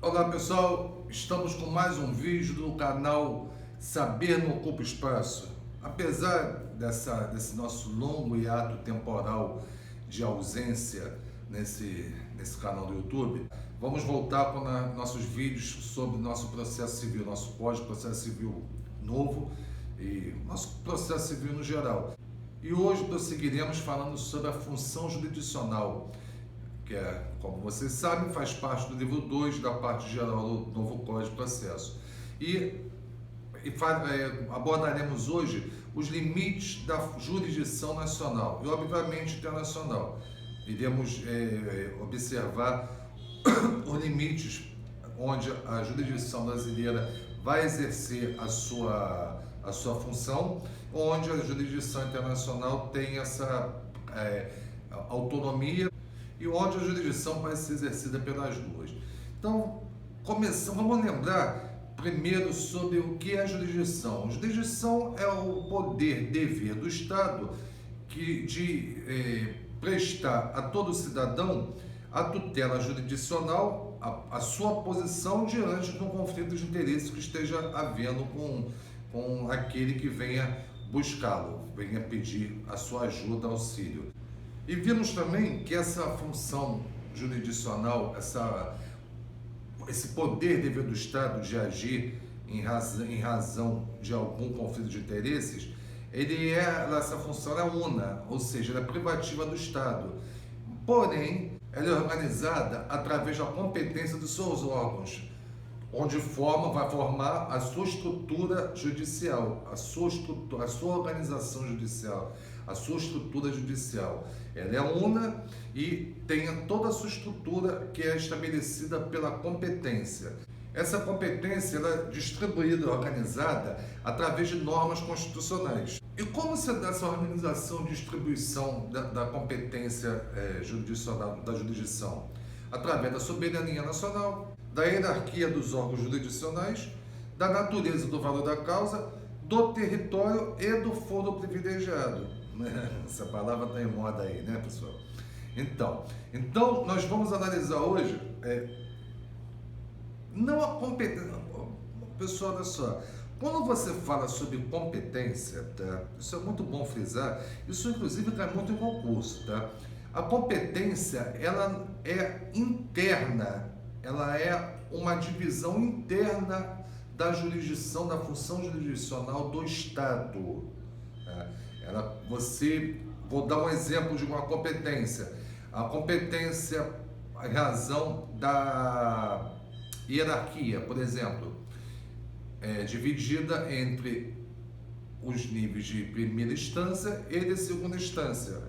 Olá pessoal, estamos com mais um vídeo do canal Saber Não Ocupa Espaço. Apesar desse nosso longo hiato temporal de ausência nesse canal do YouTube, vamos voltar com nossos vídeos sobre nosso processo civil, nosso Código de Processo Civil novo e nosso processo civil no geral. E hoje prosseguiremos falando sobre a função jurisdicional, que como vocês sabem, faz parte do livro 2 da parte geral do novo Código de Processo. Abordaremos hoje os limites da jurisdição nacional e, obviamente, internacional. Iremos observar os limites onde a jurisdição brasileira vai exercer a sua função, onde a jurisdição internacional tem essa autonomia e onde a jurisdição vai ser exercida pelas duas. Então, vamos lembrar primeiro sobre o que é a jurisdição. A jurisdição é o poder, dever do Estado de prestar a todo cidadão a tutela jurisdicional, a sua posição diante de um conflito de interesse que esteja havendo com aquele que venha buscá-lo, venha pedir a sua ajuda, auxílio. E vimos também que essa função jurisdicional, esse poder dever do Estado de agir em razão de algum conflito de interesses, essa função é una, ou seja, ela é privativa do Estado. Porém, ela é organizada através da competência dos seus órgãos, onde vai formar a sua estrutura judicial, a sua organização judicial, a sua estrutura judicial. Ela é una e tem toda a sua estrutura que é estabelecida pela competência. Essa competência ela é distribuída, organizada através de normas constitucionais. E como se dá essa organização e distribuição da competência jurisdicional, da jurisdição? Através da soberania nacional, da hierarquia dos órgãos jurisdicionais, da natureza do valor da causa, do território e do foro privilegiado. Essa palavra está em moda aí, né, pessoal? Então nós vamos analisar hoje, não a competência. Pessoal, olha só, quando você fala sobre competência, tá? Isso é muito bom frisar, isso inclusive cai muito em concurso, tá? A competência, ela é interna, ela é uma divisão interna da jurisdição, da função jurisdicional do Estado. Vou dar um exemplo de uma competência. A competência em razão da hierarquia, por exemplo, é dividida entre os níveis de primeira instância e de segunda instância.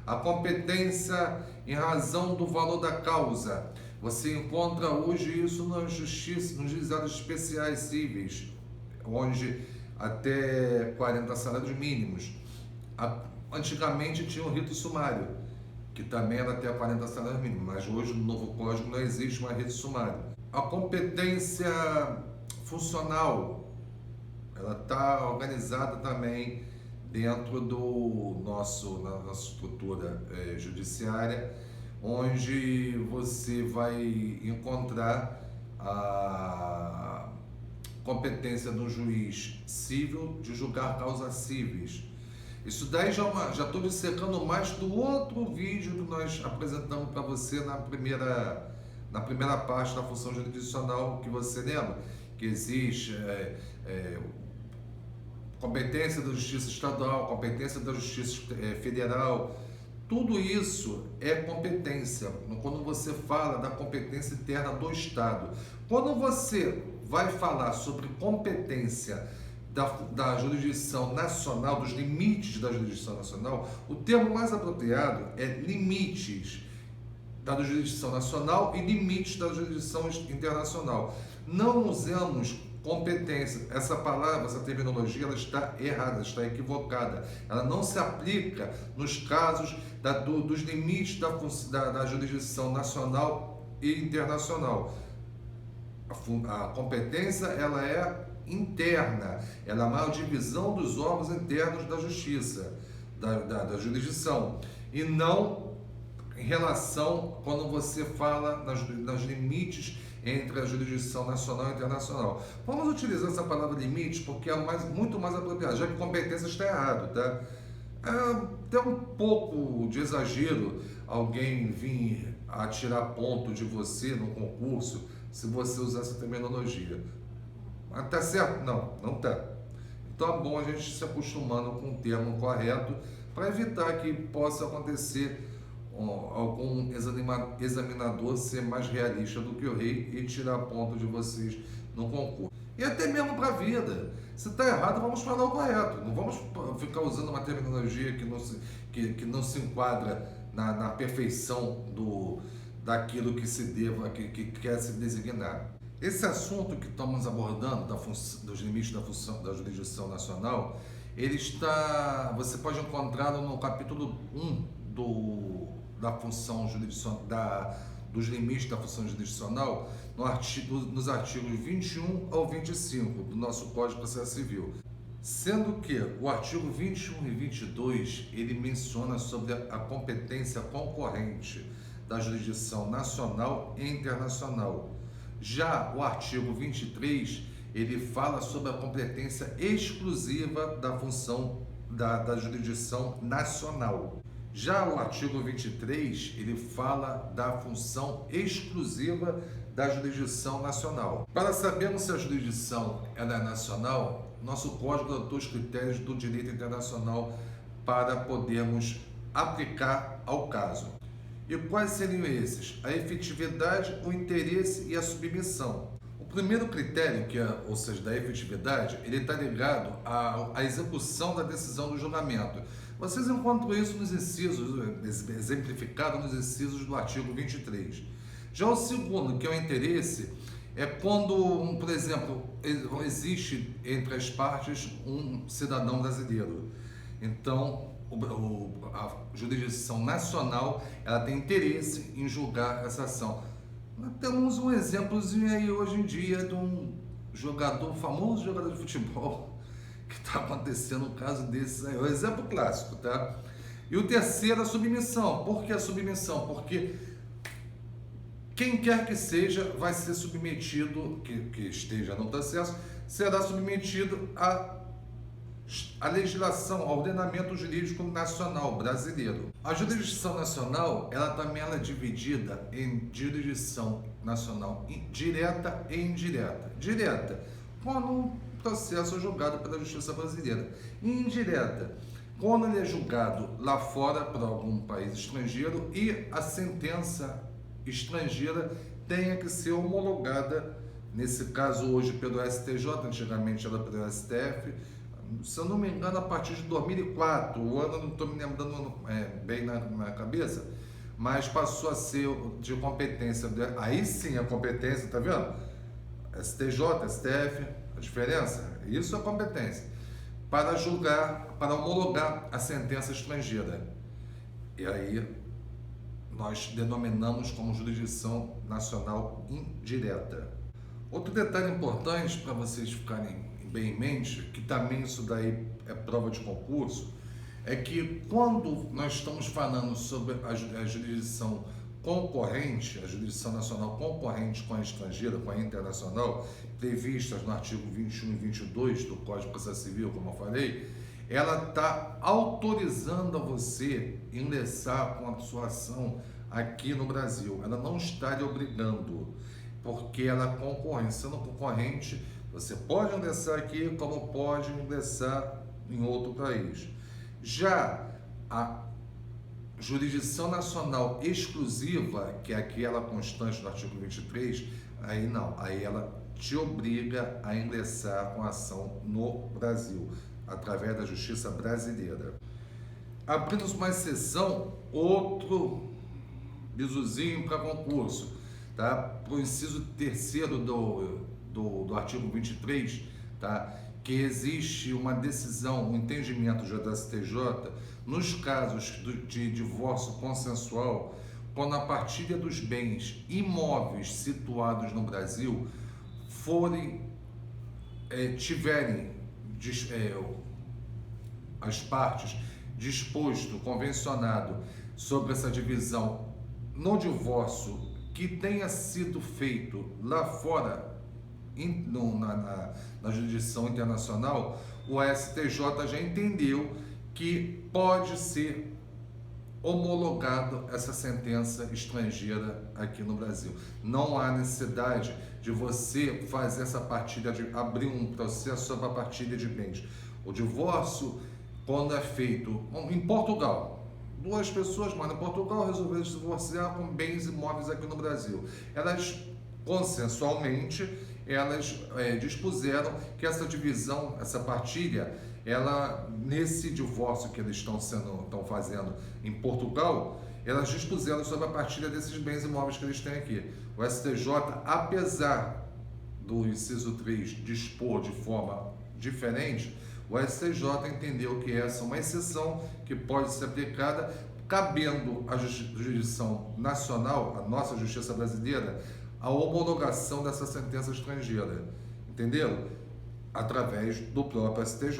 A competência em razão do valor da causa. Você encontra hoje isso na justiça, nos juizados especiais cíveis, onde até 40 salários mínimos. Antigamente tinha o rito sumário, que também era até 40 salários mínimos, mas hoje no novo código não existe mais rito sumário. A competência funcional, ela está organizada também dentro da nossa estrutura judiciária, onde você vai encontrar a competência do juiz civil de julgar causas cíveis. Isso daí já estou dissecando mais do outro vídeo que nós apresentamos para você na primeira parte da função jurisdicional, que você lembra que existe competência da Justiça Estadual, competência da Justiça Federal. Tudo isso é competência, quando você fala da competência interna do Estado. Quando você vai falar sobre competência da jurisdição nacional, dos limites da jurisdição nacional, o termo mais apropriado é limites da jurisdição nacional e limites da jurisdição internacional. Não usamos competência. Essa palavra, essa terminologia, ela está errada, está equivocada. Ela não se aplica nos casos dos limites da jurisdição nacional e internacional. A competência, ela é interna, ela é a maior divisão dos órgãos internos da justiça, da jurisdição, e não em relação, quando você fala nos limites entre a jurisdição nacional e internacional. Vamos utilizar essa palavra limite porque é muito mais apropriada, já que competência está errado, tá? É até um pouco de exagero alguém vir a tirar ponto de você no concurso se você usar essa terminologia. Mas tá certo? Não, não tá. Então é bom a gente se acostumando com o termo correto para evitar que possa acontecer algum examinador ser mais realista do que o rei e tirar ponto de vocês no concurso. E até mesmo para a vida. Se está errado, vamos falar o correto. Não vamos ficar usando uma terminologia que não se enquadra na perfeição daquilo que se deva, que quer se designar. Esse assunto que estamos abordando, dos limites da jurisdição nacional, você pode encontrá-lo no capítulo 1 da função jurisdicional, dos limites da função jurisdicional, nos artigos 21 ao 25 do nosso Código de Processo Civil. Sendo que o artigo 21 e 22, ele menciona sobre a competência concorrente da jurisdição nacional e internacional. Já o artigo 23, ele fala sobre a competência exclusiva da função da jurisdição nacional. Já o artigo 23, ele fala da função exclusiva da jurisdição nacional. Para sabermos se a jurisdição ela é nacional, nosso Código adotou os critérios do direito internacional para podermos aplicar ao caso. E quais seriam esses? A efetividade, o interesse e a submissão. O primeiro critério, ou seja, da efetividade, ele está ligado à execução da decisão do julgamento. Vocês encontram isso nos incisos, exemplificado nos incisos do artigo 23. Já o segundo, que é o interesse, é quando, por exemplo, existe entre as partes um cidadão brasileiro. Então, a jurisdição nacional ela tem interesse em julgar essa ação. Nós temos um exemplozinho aí hoje em dia de um famoso jogador de futebol, que está acontecendo um caso desses aí. É um exemplo clássico, tá? E o terceiro, a submissão. Por que a submissão? Porque quem quer que seja vai ser submetido, que esteja no processo, será submetido à legislação, ao ordenamento jurídico nacional brasileiro. A jurisdição nacional, ela também é dividida em jurisdição nacional direta e indireta. Direta, quando o processo é julgado pela justiça brasileira. E indireta, quando ele é julgado lá fora por algum país estrangeiro e a sentença estrangeira tenha que ser homologada, nesse caso hoje pelo STJ, antigamente era pelo STF, se eu não me engano a partir de 2004, o ano não estou me lembrando bem na cabeça, mas passou a ser de competência, aí sim a competência, tá vendo? STJ, STF, a diferença, isso é competência, para julgar, para homologar a sentença estrangeira. E aí nós denominamos como jurisdição nacional indireta. Outro detalhe importante para vocês ficarem bem em mente, que também isso daí é prova de concurso, é que quando nós estamos falando sobre a jurisdição concorrente, a jurisdição nacional concorrente com a estrangeira, com a internacional, previstas no artigo 21 e 22 do Código de Processo Civil, como eu falei, ela está autorizando a você ingressar com a sua ação aqui no Brasil. Ela não está lhe obrigando, porque ela é concorrente. Sendo concorrente, você pode ingressar aqui, como pode ingressar em outro país. Já a jurisdição nacional exclusiva, que é aquela constante do artigo 23, aí não, aí ela te obriga a ingressar com a ação no Brasil, através da justiça brasileira. Abrindo uma exceção, outro bizuzinho para concurso, tá? Para o inciso 3º do artigo 23, tá? Que existe uma decisão, um entendimento do STJ, nos casos de divórcio consensual, quando a partilha dos bens imóveis situados no Brasil tiverem as partes disposto, convencionado sobre essa divisão no divórcio que tenha sido feito lá fora, na jurisdição internacional, o STJ já entendeu que pode ser homologado essa sentença estrangeira aqui no Brasil. Não há necessidade de você fazer essa partilha, de abrir um processo sobre a partilha de bens. O divórcio, quando é feito em Portugal, duas pessoas moram em Portugal, resolveram se divorciar com bens imóveis aqui no Brasil. Elas, consensualmente, dispuseram que essa divisão, essa partilha, nesse divórcio que eles estão fazendo em Portugal, elas dispuseram sobre a partilha desses bens imóveis que eles têm aqui. O STJ, apesar do inciso 3 dispor de forma diferente, o STJ entendeu que essa é uma exceção que pode ser aplicada, cabendo à jurisdição nacional, a nossa justiça brasileira, a homologação dessa sentença estrangeira. Entenderam? Através do próprio STJ.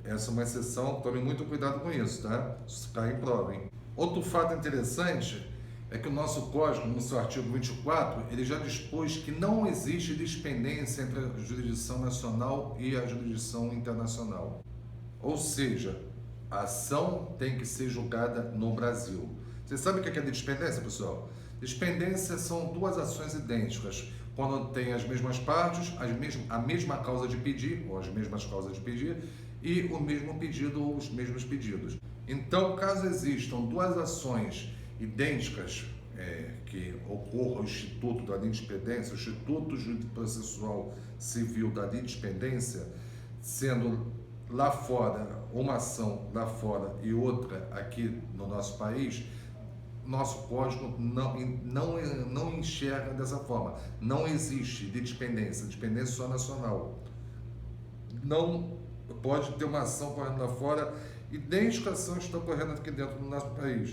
Essa é uma exceção, tome muito cuidado com isso, tá? Se cair em prova, hein? Outro fato interessante é que o nosso Código, no seu artigo 24, ele já dispôs que não existe dispendência entre a jurisdição nacional e a jurisdição internacional. Ou seja, a ação tem que ser julgada no Brasil. Vocês sabem o que é dispendência, pessoal? Dispendência são duas ações idênticas, quando tem as mesmas partes, a mesma causa de pedir, ou as mesmas causas de pedir, e o mesmo pedido ou os mesmos pedidos. Então, caso existam duas ações idênticas, que ocorra o Instituto da Litispendência, o Instituto Processual Civil da Litispendência, sendo lá fora, uma ação lá fora e outra aqui no nosso país, nosso código não enxerga dessa forma. Não existe dependência só nacional. Não pode ter uma ação correndo lá fora, idêntica à ação que está correndo aqui dentro do nosso país.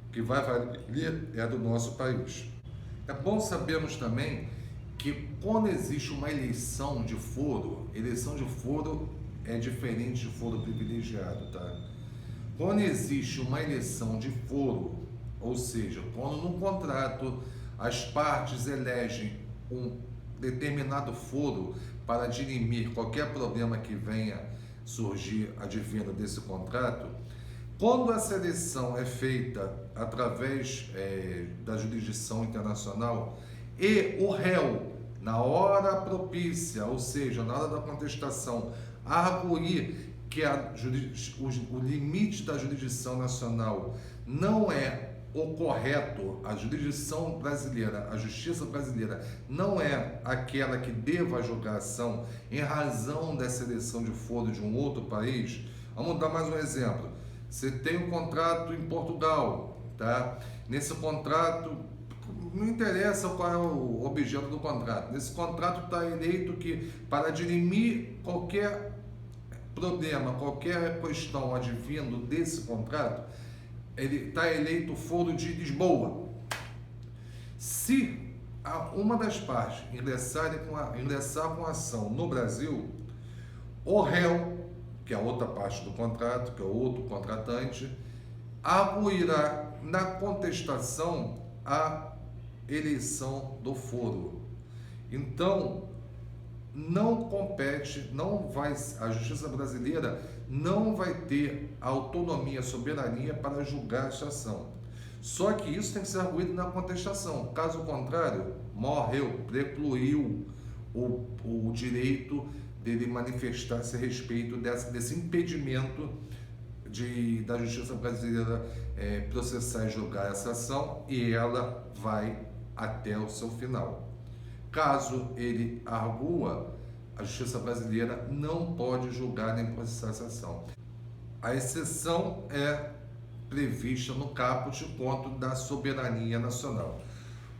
O que vai valer é do nosso país. É bom sabermos também que quando existe uma eleição de foro é diferente de foro privilegiado, tá? Quando existe uma eleição de foro, ou seja, quando no contrato as partes elegem um determinado foro para dirimir qualquer problema que venha surgir advindo desse contrato, quando essa eleição é feita através da jurisdição internacional e o réu, na hora propícia, ou seja, na hora da contestação, arguir que o limite da jurisdição nacional não é o correto, a jurisdição brasileira, a justiça brasileira não é aquela que deva julgar a ação em razão dessa eleição de foro de um outro país. Vamos dar mais um exemplo. Você tem um contrato em Portugal, tá? Nesse contrato, não interessa qual é o objeto do contrato. Nesse contrato está eleito que, para dirimir qualquer problema, qualquer questão advindo desse contrato, ele está eleito o foro de Lisboa. Se uma das partes ingressar com a ação no Brasil, o réu, que é a outra parte do contrato, que é o outro contratante, arguirá na contestação a eleição do foro. Então, não compete, a justiça brasileira não vai ter autonomia, soberania para julgar essa ação. Só que isso tem que ser arguído na contestação. Caso contrário, morreu, precluiu o direito dele manifestar-se a respeito desse impedimento da justiça brasileira processar e julgar essa ação, e ela vai até o seu final. Caso ele argua, a justiça brasileira não pode julgar nem processar essa ação. A exceção é prevista no caput quanto da soberania nacional.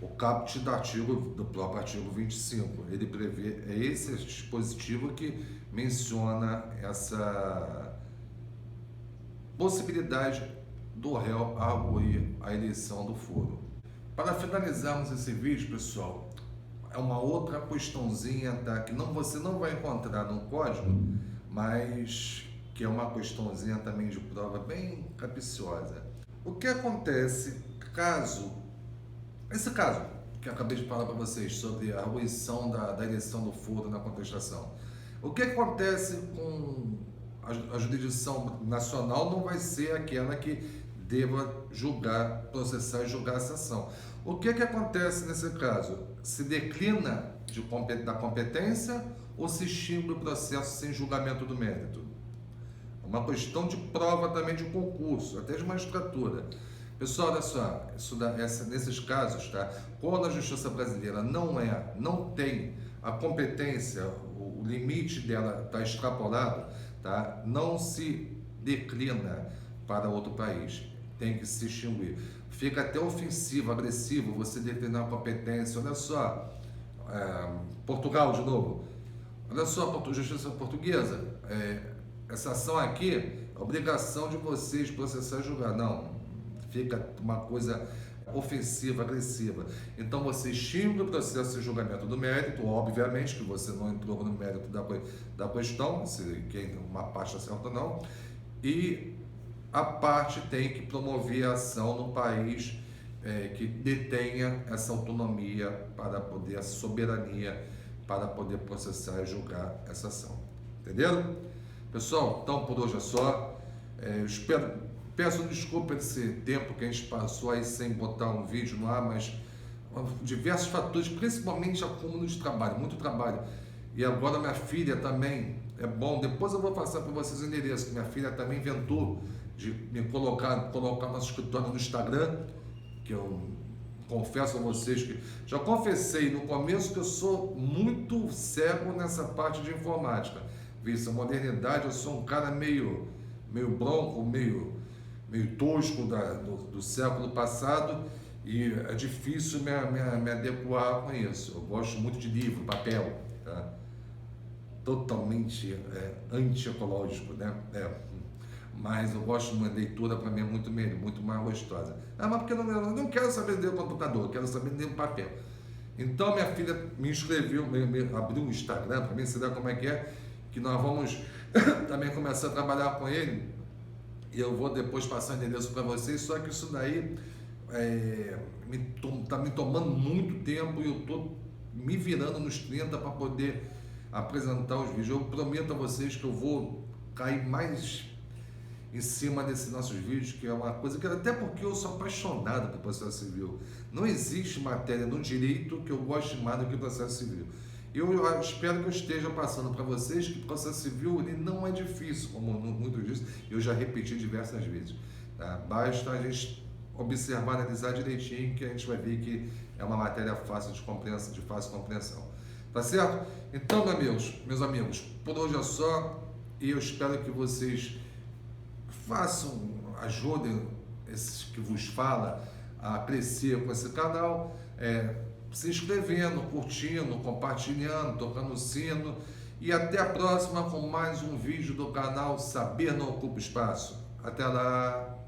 O caput do próprio artigo 25, ele prevê, esse dispositivo que menciona essa possibilidade do réu arguir a eleição do foro. Para finalizarmos esse vídeo, pessoal, é uma outra questãozinha que você não vai encontrar no código, mas que é uma questãozinha também de prova bem capciosa. O que acontece esse caso que eu acabei de falar para vocês sobre a arguição da eleição do foro na contestação. O que acontece com a jurisdição nacional não vai ser aquela que deva julgar, processar e julgar a sessão. O que acontece nesse caso? Se declina da competência ou se extingue o processo sem julgamento do mérito? Uma questão de prova também de concurso, até de magistratura. Pessoal, olha só, nesses casos, tá? Quando a justiça brasileira não tem a competência, o limite dela está extrapolado, tá? Não se declina para outro país, tem que se extinguir. Fica até ofensivo, agressivo você declinar a competência. Olha só, Portugal de novo. Olha só, justiça portuguesa, essa ação aqui é obrigação de vocês processar e julgar. Não, fica uma coisa ofensiva, agressiva. Então você extingue o processo de julgamento do mérito, obviamente que você não entrou no mérito da questão, se uma parte está certa ou não, e a parte tem que promover a ação no país que detenha essa autonomia para poder, a soberania para poder processar e julgar essa ação. Entenderam? Pessoal, então por hoje é só. Peço desculpa esse tempo que a gente passou aí sem botar um vídeo no ar, mas diversos fatores, principalmente acúmulo de trabalho, muito trabalho. E agora minha filha também, é bom, depois eu vou passar para vocês o endereço, que minha filha também inventou de me colocar nosso escritório no Instagram, que eu confesso a vocês que já confessei no começo que eu sou muito cego nessa parte de informática. Visto a modernidade, eu sou um cara meio bronco, meio tosco do século passado, e é difícil me adequar com isso. Eu gosto muito de livro, papel, tá? Totalmente anti-ecológico, né? Mas eu gosto de uma leitura, para mim é muito melhor, muito mais gostosa. Mas porque eu não quero saber ler o computador, eu quero saber ler o papel. Então minha filha me inscreveu, abriu um Instagram para mim ensinar como é, que nós vamos também começar a trabalhar com ele. E eu vou depois passar o endereço para vocês, só que isso daí está me tomando muito tempo e eu estou me virando nos 30 para poder apresentar os vídeos. Eu prometo a vocês que eu vou cair mais em cima desses nossos vídeos, que é uma coisa que, até porque eu sou apaixonado por processo civil. Não existe matéria no direito que eu goste mais do que processo civil. Eu espero que eu esteja passando para vocês que o processo civil ele não é difícil, como muitos dizem, eu já repeti diversas vezes. Tá? Basta a gente observar, analisar direitinho, que a gente vai ver que é uma matéria fácil de fácil compreensão. Tá certo? Então, meus amigos, por hoje é só, e eu espero que vocês ajudem esses que vos fala a crescer com esse canal, se inscrevendo, curtindo, compartilhando, tocando o sino, e até a próxima com mais um vídeo do canal Saber Não Ocupa Espaço. Até lá!